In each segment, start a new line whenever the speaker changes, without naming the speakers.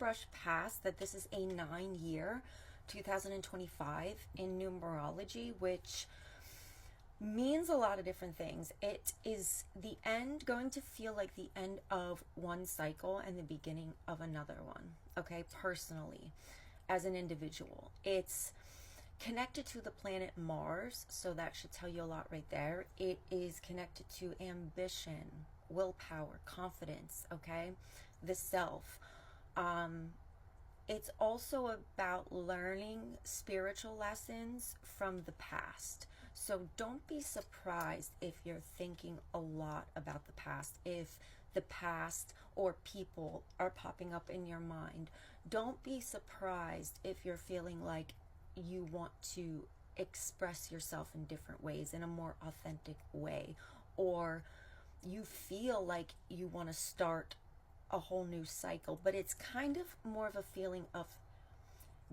brush past that this is a 9-year 2025 in numerology, which means a lot of different things. It is the end, going to feel like the end of one cycle and the beginning of another one, okay, personally, as an individual. It's connected to the planet Mars, so that should tell you a lot right there. It is connected to ambition, willpower, confidence, okay, the self. It's also about learning spiritual lessons from the past. So don't be surprised if you're thinking a lot about the past, if the past or people are popping up in your mind. Don't be surprised if you're feeling like you want to express yourself in different ways, in a more authentic way, or you feel like you want to start a whole new cycle, but it's kind of more of a feeling of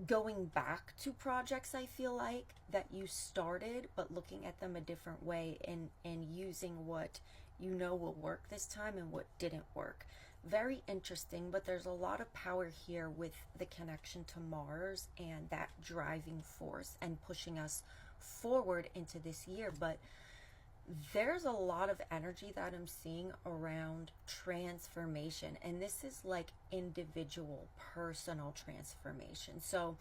going back to projects, I feel like, that you started, but looking at them a different way, and using what you know will work this time and what didn't work. Very interesting, but there's a lot of power here with the connection to Mars and that driving force and pushing us forward into this year. But there's a lot of energy that I'm seeing around transformation, and this is like individual, personal transformation. So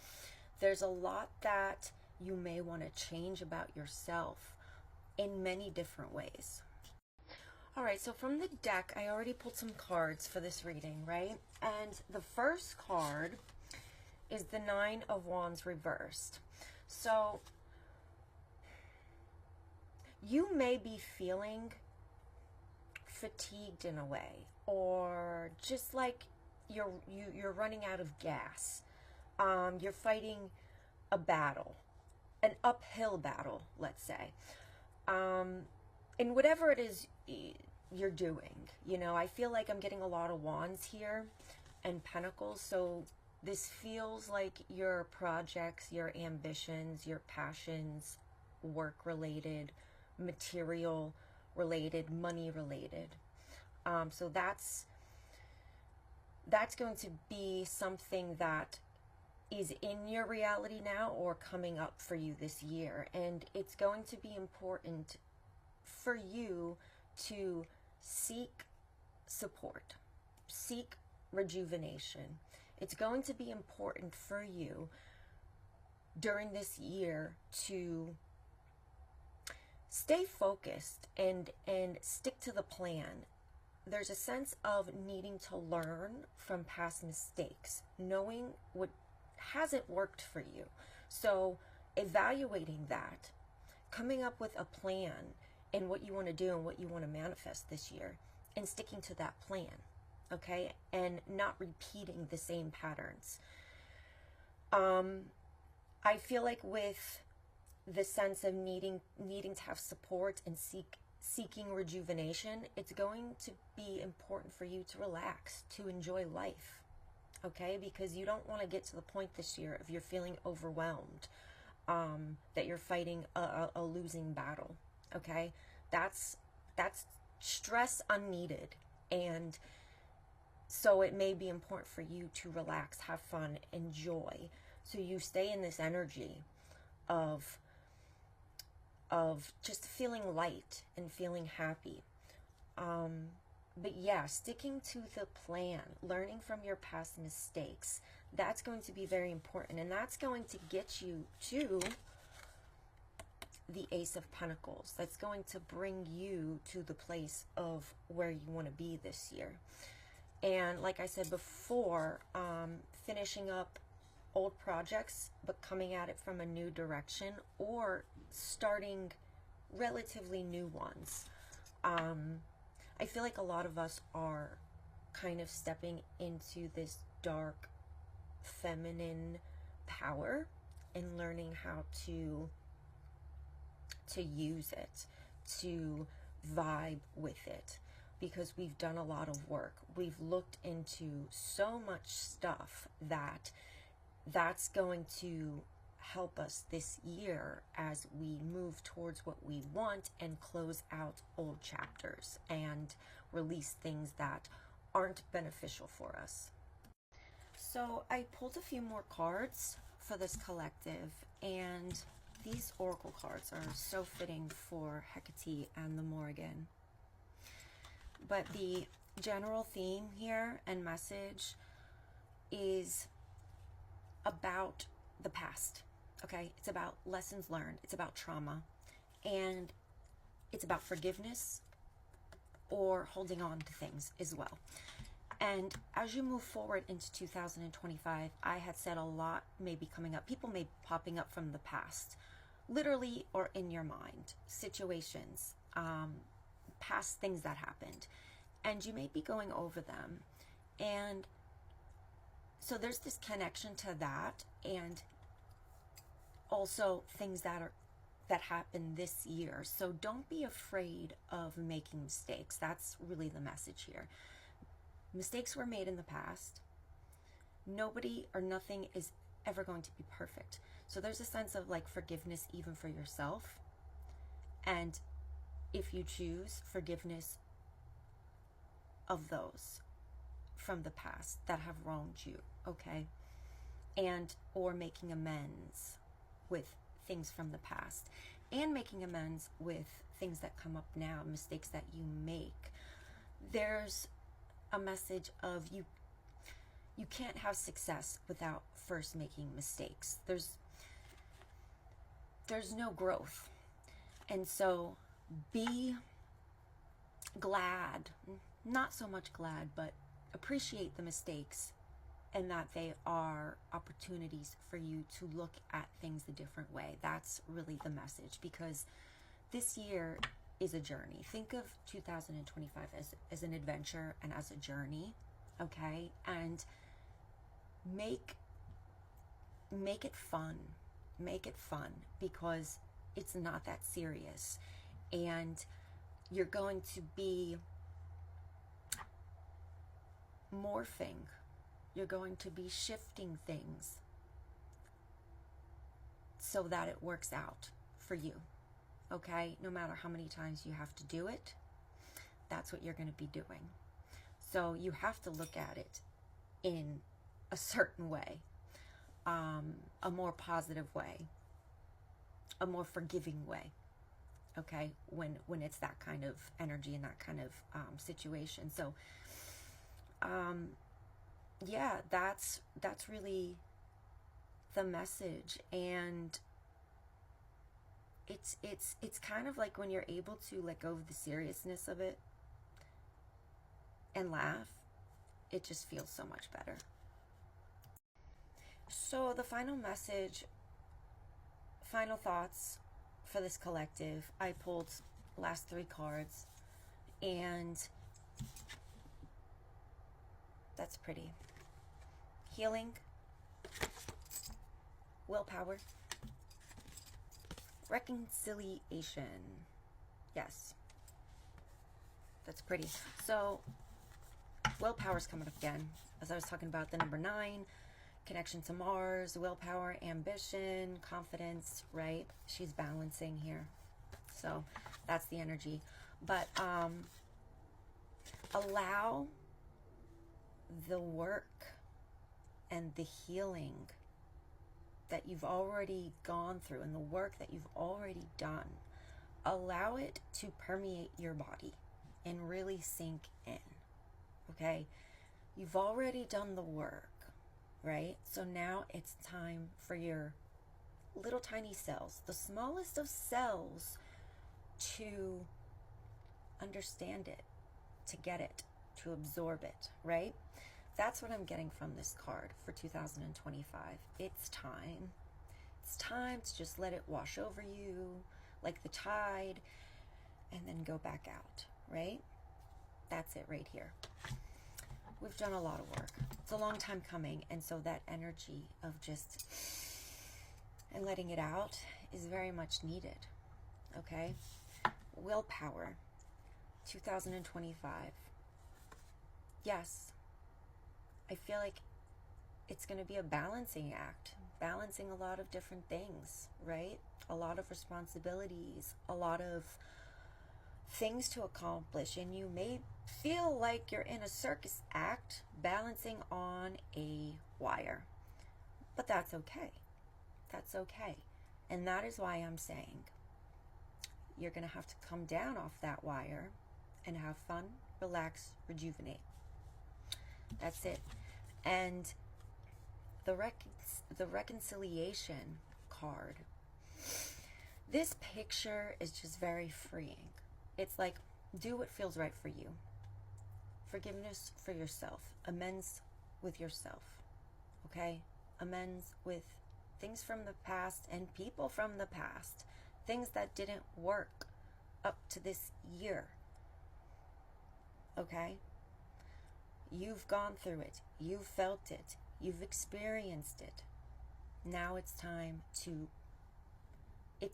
there's a lot that you may want to change about yourself in many different ways. All right, so from the deck, I already pulled some cards for this reading, right? And the first card is the Nine of Wands reversed. So you may be feeling fatigued in a way, or just like you're running out of gas. You're fighting a battle, an uphill battle, let's say. And whatever it is you're doing, you know, I feel like I'm getting a lot of wands here and pentacles. So this feels like your projects, your ambitions, your passions, work related, material related, money related. So that's going to be something that is in your reality now or coming up for you this year. And it's going to be important for you to seek support, seek rejuvenation. It's going to be important for you during this year to stay focused and stick to the plan. There's a sense of needing to learn from past mistakes, knowing what hasn't worked for you. So evaluating that, coming up with a plan and what you want to do and what you want to manifest this year, and sticking to that plan, okay? And not repeating the same patterns. I feel like with the sense of needing to have support and seeking rejuvenation, it's going to be important for you to relax, to enjoy life, okay? Because you don't want to get to the point this year if you're feeling overwhelmed, that you're fighting a losing battle, okay? That's stress unneeded. And so it may be important for you to relax, have fun, enjoy, so you stay in this energy of just feeling light and feeling happy. But yeah, sticking to the plan, learning from your past mistakes, that's going to be very important. And that's going to get you to the Ace of Pentacles. That's going to bring you to the place of where you want to be this year. And like I said before, finishing up old projects, but coming at it from a new direction, or starting relatively new ones. I feel like a lot of us are kind of stepping into this dark feminine power and learning how to use it, to vibe with it, because we've done a lot of work. We've looked into so much stuff that's going to help us this year as we move towards what we want and close out old chapters and release things that aren't beneficial for us. So I pulled a few more cards for this collective, and these oracle cards are so fitting for Hecate and the Morrigan. But the general theme here and message is about the past, okay? It's about lessons learned, it's about trauma, and it's about forgiveness or holding on to things as well. And as you move forward into 2025, I had said a lot may be coming up. People may be popping up from the past, literally or in your mind, situations, past things that happened. And you may be going over them. And so there's this connection to that, and also things that happened this year. So don't be afraid of making mistakes. That's really the message here. Mistakes were made in the past. Nobody or nothing is ever going to be perfect. So there's a sense of like forgiveness even for yourself. And if you choose, forgiveness of those from the past that have wronged you, okay? And or making amends with things from the past, and making amends with things that come up now, mistakes that you make. There's a message of you can't have success without first making mistakes. There's no growth. And so be glad, not so much glad, but appreciate the mistakes, and that they are opportunities for you to look at things a different way. That's really the message, because this year is a journey. Think of 2025 as an adventure and as a journey, okay? And make it fun. Make it fun, because it's not that serious. And you're going to be morphing. You're going to be shifting things so that it works out for you, okay? No matter how many times you have to do it, that's what you're going to be doing. So you have to look at it in a certain way, a more positive way, a more forgiving way, okay? When it's that kind of energy and that kind of situation. So yeah, that's really the message. And it's kind of like when you're able to let go of the seriousness of it and laugh, it just feels so much better. So the final message, final thoughts for this collective, I pulled last 3 cards, and that's pretty. Healing, willpower, reconciliation. Yes, that's pretty. So willpower's coming up again, as I was talking about the number 9, connection to Mars, willpower, ambition, confidence, right? She's balancing here. So that's the energy. But allow the work and the healing that you've already gone through and the work that you've already done, allow it to permeate your body and really sink in, okay? You've already done the work, right? So now it's time for your little tiny cells, the smallest of cells, to understand it, to get it, to absorb it, right? That's what I'm getting from this card for 2025. It's time. It's time to just let it wash over you like the tide and then go back out, right? That's it right here. We've done a lot of work. It's a long time coming, and so that energy of just and letting it out is very much needed, okay? Willpower, 2025. Yes, I feel like it's going to be a balancing act, balancing a lot of different things, right? A lot of responsibilities, a lot of things to accomplish, and you may feel like you're in a circus act balancing on a wire. But that's okay. That's okay. And that is why I'm saying you're going to have to come down off that wire and have fun, relax, rejuvenate. That's it. And the reconciliation card. This picture is just very freeing. It's like, do what feels right for you. Forgiveness for yourself. Amends with yourself. Okay? Amends with things from the past and people from the past. Things that didn't work up to this year. Okay? You've gone through it. You've felt it. You've experienced it. Now it's time to...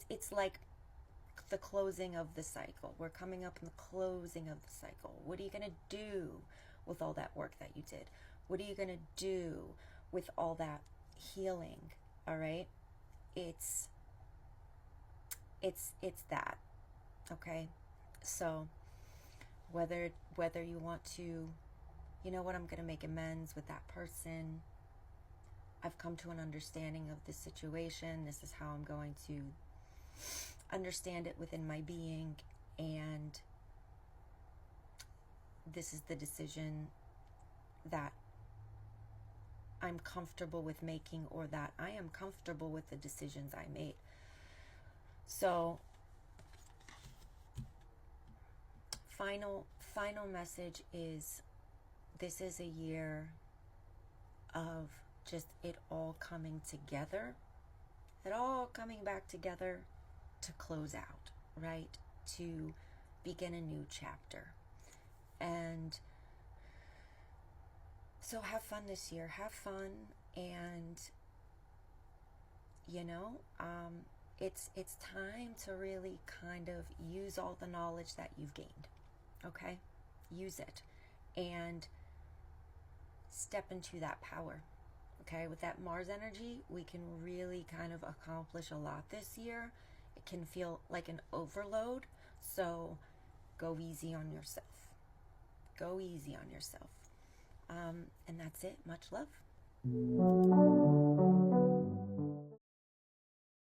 It's like the closing of the cycle. We're coming up in the closing of the cycle. What are you going to do with all that work that you did? What are you going to do with all that healing? All right? It's that. Okay? So whether you want to, you know what, I'm going to make amends with that person. I've come to an understanding of this situation. This is how I'm going to understand it within my being, and this is the decision that I'm comfortable with making, or that I am comfortable with the decisions I made. So final message is, this is a year of just it all coming together, it all coming back together to close out, right? To begin a new chapter. And so have fun this year. Have fun, and you know, it's time to really kind of use all the knowledge that you've gained. Okay? Use it and step into that power. Okay? With that Mars energy, we can really kind of accomplish a lot this year. It can feel like an overload, so go easy on yourself. Go easy on yourself. And that's it. Much love.